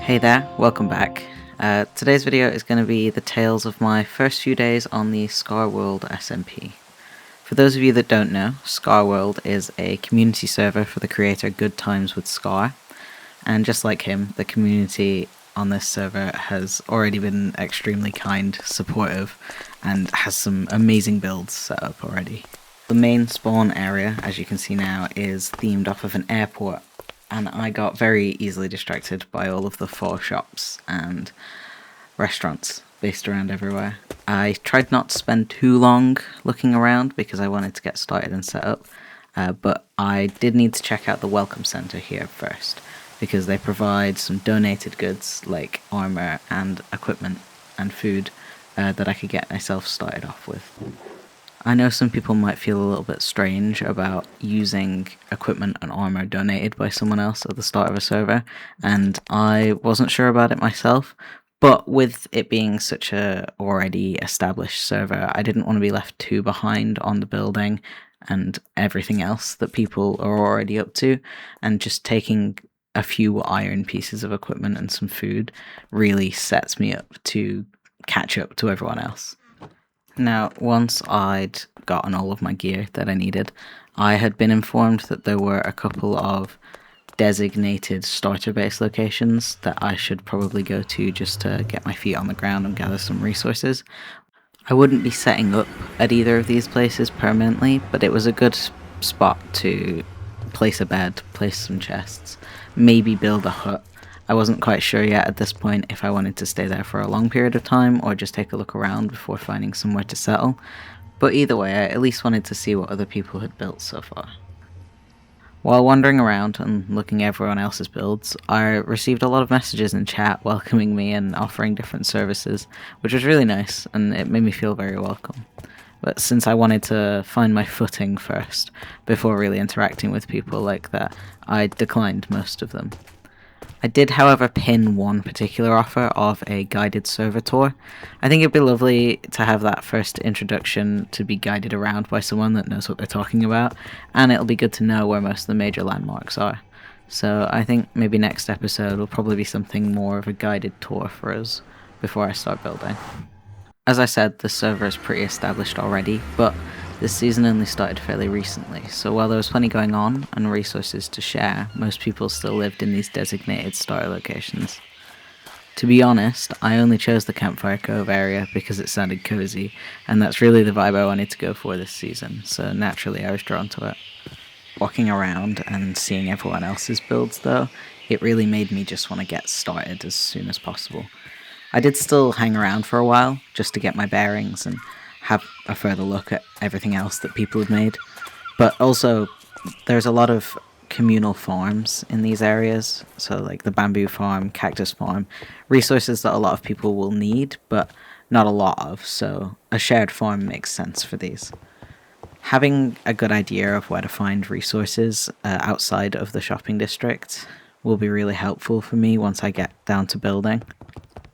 Hey there, welcome back. Today's video is going to be the tales of my first few days on the Scarworld SMP. For those of you that don't know, Scarworld is a community server for the creator Good Times with Scar, and just like him, the community on this server has already been extremely kind, supportive, and has some amazing builds set up already. The main spawn area, as you can see now, is themed off of an airport, and I got very easily distracted by all of the 4 shops and restaurants based around everywhere. I tried not to spend too long looking around because I wanted to get started and set up, but I did need to check out the welcome center here first, because they provide some donated goods like armor and equipment and food that I could get myself started off with. I know some people might feel a little bit strange about using equipment and armor donated by someone else at the start of a server, and I wasn't sure about it myself, but with it being such a already established server, I didn't want to be left too behind on the building and everything else that people are already up to, and just taking a few iron pieces of equipment and some food really sets me up to catch up to everyone else. Now, once I'd gotten all of my gear that I needed, I had been informed that there were a couple of designated starter base locations that I should probably go to just to get my feet on the ground and gather some resources. I wouldn't be setting up at either of these places permanently, but it was a good spot to place a bed, place some chests, maybe build a hut. I wasn't quite sure yet at this point if I wanted to stay there for a long period of time or just take a look around before finding somewhere to settle, but either way I at least wanted to see what other people had built so far. While wandering around and looking at everyone else's builds, I received a lot of messages in chat welcoming me and offering different services, which was really nice and it made me feel very welcome. But since I wanted to find my footing first before really interacting with people like that, I declined most of them. I did, however, pin one particular offer of a guided server tour. I think it'd be lovely to have that first introduction to be guided around by someone that knows what they're talking about, and it'll be good to know where most of the major landmarks are. So I think maybe next episode will probably be something more of a guided tour for us before I start building. As I said, the server is pretty established already, but this season only started fairly recently, so while there was plenty going on and resources to share, most people still lived in these designated starter locations. To be honest, I only chose the Campfire Cove area because it sounded cozy, and that's really the vibe I wanted to go for this season, so naturally I was drawn to it. Walking around and seeing everyone else's builds though, it really made me just want to get started as soon as possible. I did still hang around for a while, just to get my bearings and have a further look at everything else that people had made. But also, there's a lot of communal farms in these areas, so like the bamboo farm, cactus farm, resources that a lot of people will need, but not a lot of, so a shared farm makes sense for these. Having a good idea of where to find resources outside of the shopping district will be really helpful for me once I get down to building.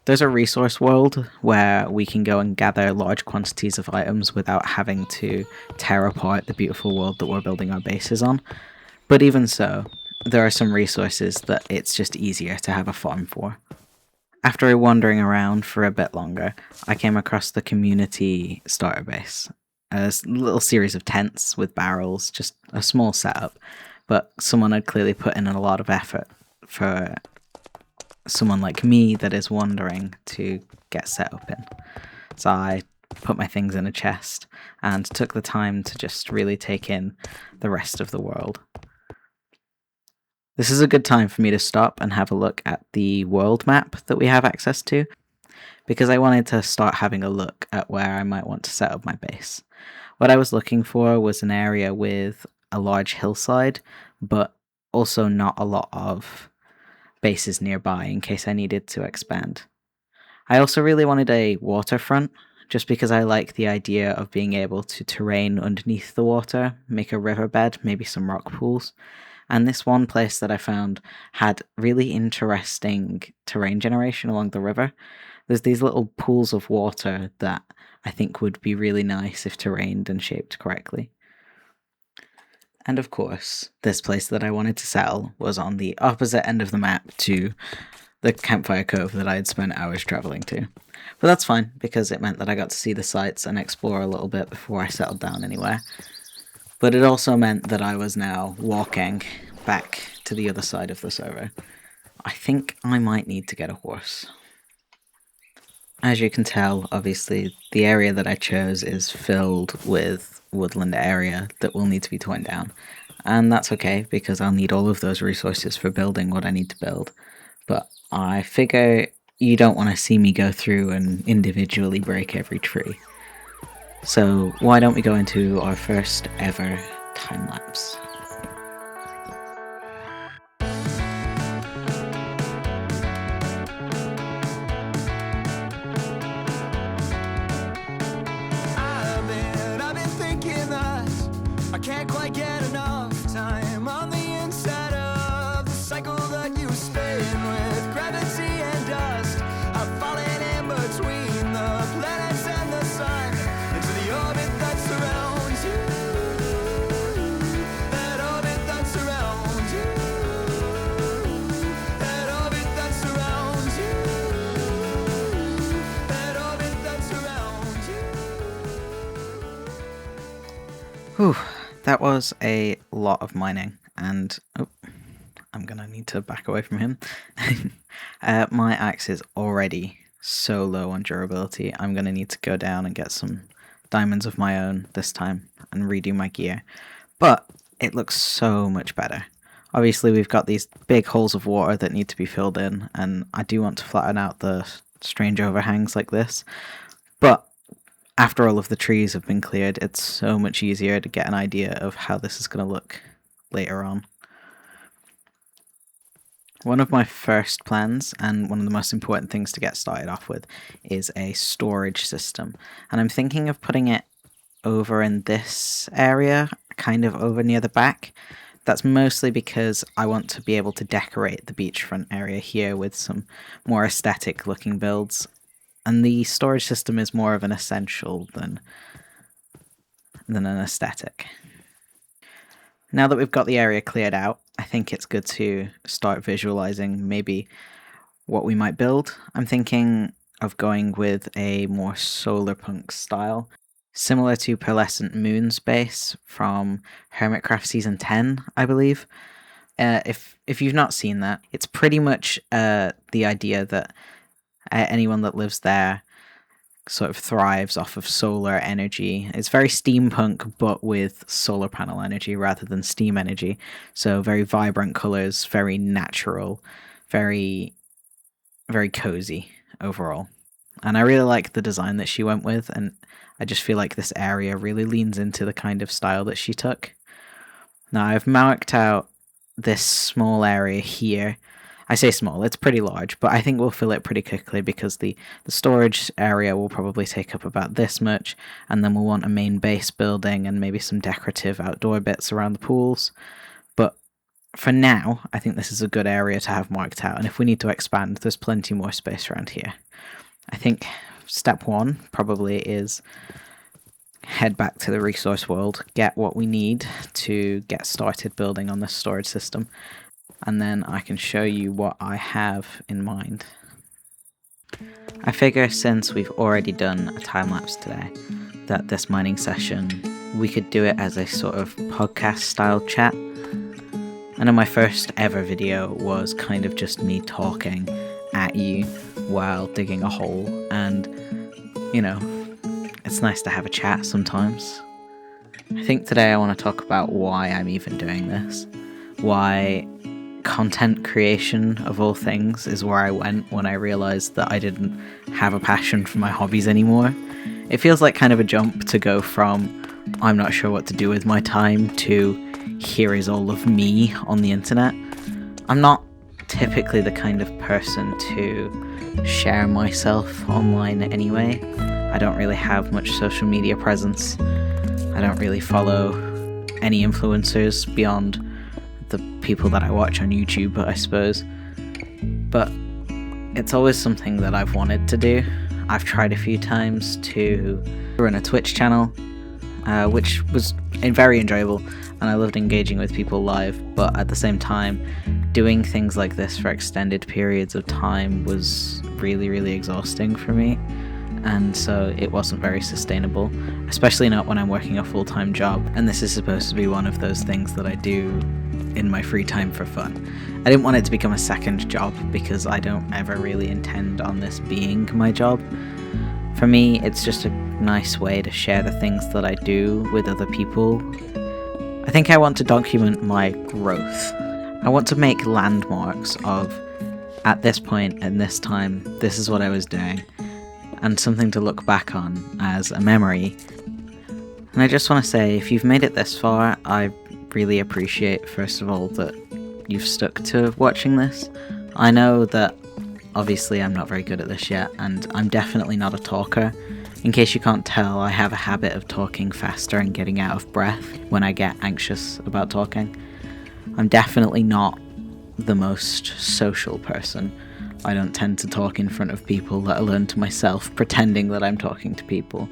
There's a resource world where we can go and gather large quantities of items without having to tear apart the beautiful world that we're building our bases on. But even so, there are some resources that it's just easier to have a farm for. After wandering around for a bit longer, I came across the community starter base. A little series of tents with barrels, just a small setup, but someone had clearly put in a lot of effort for someone like me that is wandering to get set up in. So I put my things in a chest and took the time to just really take in the rest of the world. This is a good time for me to stop and have a look at the world map that we have access to, because I wanted to start having a look at where I might want to set up my base. What I was looking for was an area with a large hillside, but also not a lot of bases nearby in case I needed to expand. I also really wanted a waterfront, just because I like the idea of being able to terrain underneath the water, make a riverbed, maybe some rock pools. And this one place that I found had really interesting terrain generation along the river. There's these little pools of water that I think would be really nice if terrained and shaped correctly. And of course, this place that I wanted to settle was on the opposite end of the map to the campfire cove that I had spent hours travelling to. But that's fine, because it meant that I got to see the sights and explore a little bit before I settled down anywhere. But it also meant that I was now walking back to the other side of the server. I think I might need to get a horse. As you can tell, obviously, the area that I chose is filled with woodland area that will need to be torn down. And that's okay, because I'll need all of those resources for building what I need to build. But I figure you don't want to see me go through and individually break every tree. So why don't we go into our first ever time-lapse. I've been thinking that I can't quite get enough time on the inside of the cycle that you spin with gravity and dust. I'm falling in between the planets and the sun into the orbit that surrounds you. That orbit that surrounds you. That orbit that surrounds you. That orbit that surrounds you. Whew, that was a lot of mining, and oh, I'm gonna need to back away from him. My axe is already so low on durability. I'm gonna need to go down and get some diamonds of my own this time and redo my gear. But it looks so much better. Obviously, we've got these big holes of water that need to be filled in, and I do want to flatten out the strange overhangs like this. But after all of the trees have been cleared, it's so much easier to get an idea of how this is going to look later on. One of my first plans, and one of the most important things to get started off with, is a storage system. And I'm thinking of putting it over in this area, kind of over near the back. That's mostly because I want to be able to decorate the beachfront area here with some more aesthetic looking builds. And the storage system is more of an essential than an aesthetic. Now that we've got the area cleared out, I think it's good to start visualizing maybe what we might build. I'm thinking of going with a more solarpunk style, similar to Pearlescent Moon's base from Hermitcraft Season 10, I believe. If you've not seen that, it's pretty much the idea that anyone that lives there sort of thrives off of solar energy. It's very steampunk, but with solar panel energy rather than steam energy. So very vibrant colors, very natural, very, very cozy overall. And I really like the design that she went with, and I just feel like this area really leans into the kind of style that she took. Now I've marked out this small area here. I say small, it's pretty large, but I think we'll fill it pretty quickly because the storage area will probably take up about this much, and then we'll want a main base building and maybe some decorative outdoor bits around the pools. But for now, I think this is a good area to have marked out, and if we need to expand, there's plenty more space around here. I think step one probably is head back to the resource world, get what we need to get started building on this storage system, and then I can show you what I have in mind. I figure since we've already done a time-lapse today, that this mining session, we could do it as a sort of podcast style chat. I know my first ever video was kind of just me talking at you while digging a hole, and you know, it's nice to have a chat sometimes. I think today I want to talk about why I'm even doing this, why content creation of all things is where I went when I realized that I didn't have a passion for my hobbies anymore. It feels like kind of a jump to go from I'm not sure what to do with my time to here is all of me on the internet. I'm not typically the kind of person to share myself online anyway. I don't really have much social media presence. I don't really follow any influencers beyond the people that I watch on YouTube, I suppose. But it's always something that I've wanted to do. I've tried a few times to run a Twitch channel, which was very enjoyable, and I loved engaging with people live, but at the same time, doing things like this for extended periods of time was really, really exhausting for me, and so it wasn't very sustainable, especially not when I'm working a full-time job, and this is supposed to be one of those things that I do in my free time for fun. I didn't want it to become a second job because I don't ever really intend on this being my job. For me, it's just a nice way to share the things that I do with other people. I think I want to document my growth. I want to make landmarks of, at this point and this time, this is what I was doing, and something to look back on as a memory. And I just want to say, if you've made it this far, I really appreciate, first of all, that you've stuck to watching this. I know that obviously I'm not very good at this yet, and I'm definitely not a talker. In case you can't tell, I have a habit of talking faster and getting out of breath when I get anxious about talking. I'm definitely not the most social person. I don't tend to talk in front of people, let alone to myself, pretending that I'm talking to people.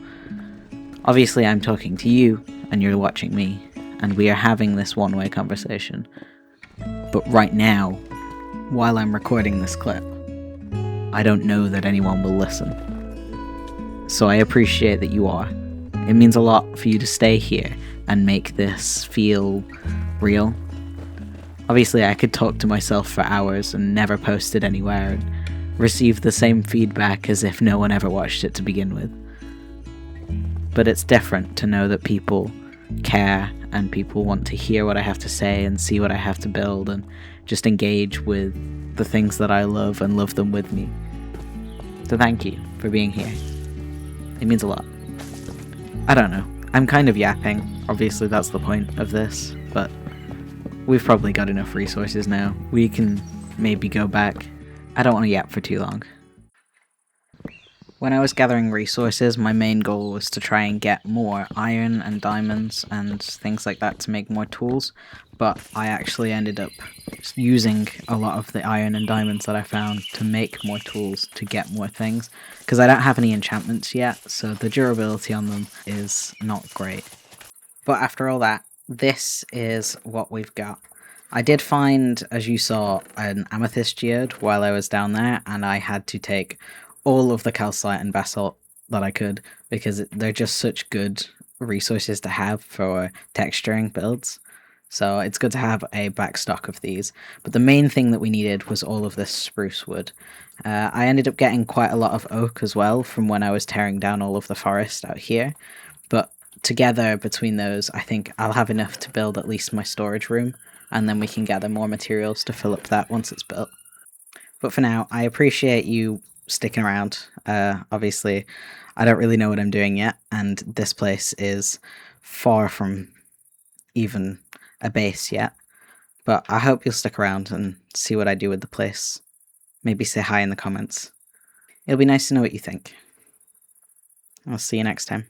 Obviously I'm talking to you, and you're watching me, and we are having this one-way conversation. But right now, while I'm recording this clip, I don't know that anyone will listen. So I appreciate that you are. It means a lot for you to stay here and make this feel real. Obviously I could talk to myself for hours and never post it anywhere and receive the same feedback as if no one ever watched it to begin with. But it's different to know that people care and people want to hear what I have to say and see what I have to build and just engage with the things that I love and love them with me. So thank you for being here. It means a lot. I don't know. I'm kind of yapping. Obviously that's the point of this, but we've probably got enough resources now. We can maybe go back. I don't want to yap for too long. When I was gathering resources, my main goal was to try and get more iron and diamonds and things like that to make more tools, but I actually ended up using a lot of the iron and diamonds that I found to make more tools to get more things, because I don't have any enchantments yet, so the durability on them is not great. But after all that, this is what we've got. I did find, as you saw, an amethyst geode while I was down there, and I had to take all of the calcite and basalt that I could, because they're just such good resources to have for texturing builds. So it's good to have a back stock of these. But the main thing that we needed was all of this spruce wood. I ended up getting quite a lot of oak as well from when I was tearing down all of the forest out here. But together between those, I think I'll have enough to build at least my storage room, and then we can gather more materials to fill up that once it's built. But for now, I appreciate you sticking around. Obviously, I don't really know what I'm doing yet, and this place is far from even a base yet, but I hope you'll stick around and see what I do with the place. Maybe say hi in the comments. It'll be nice to know what you think. I'll see you next time.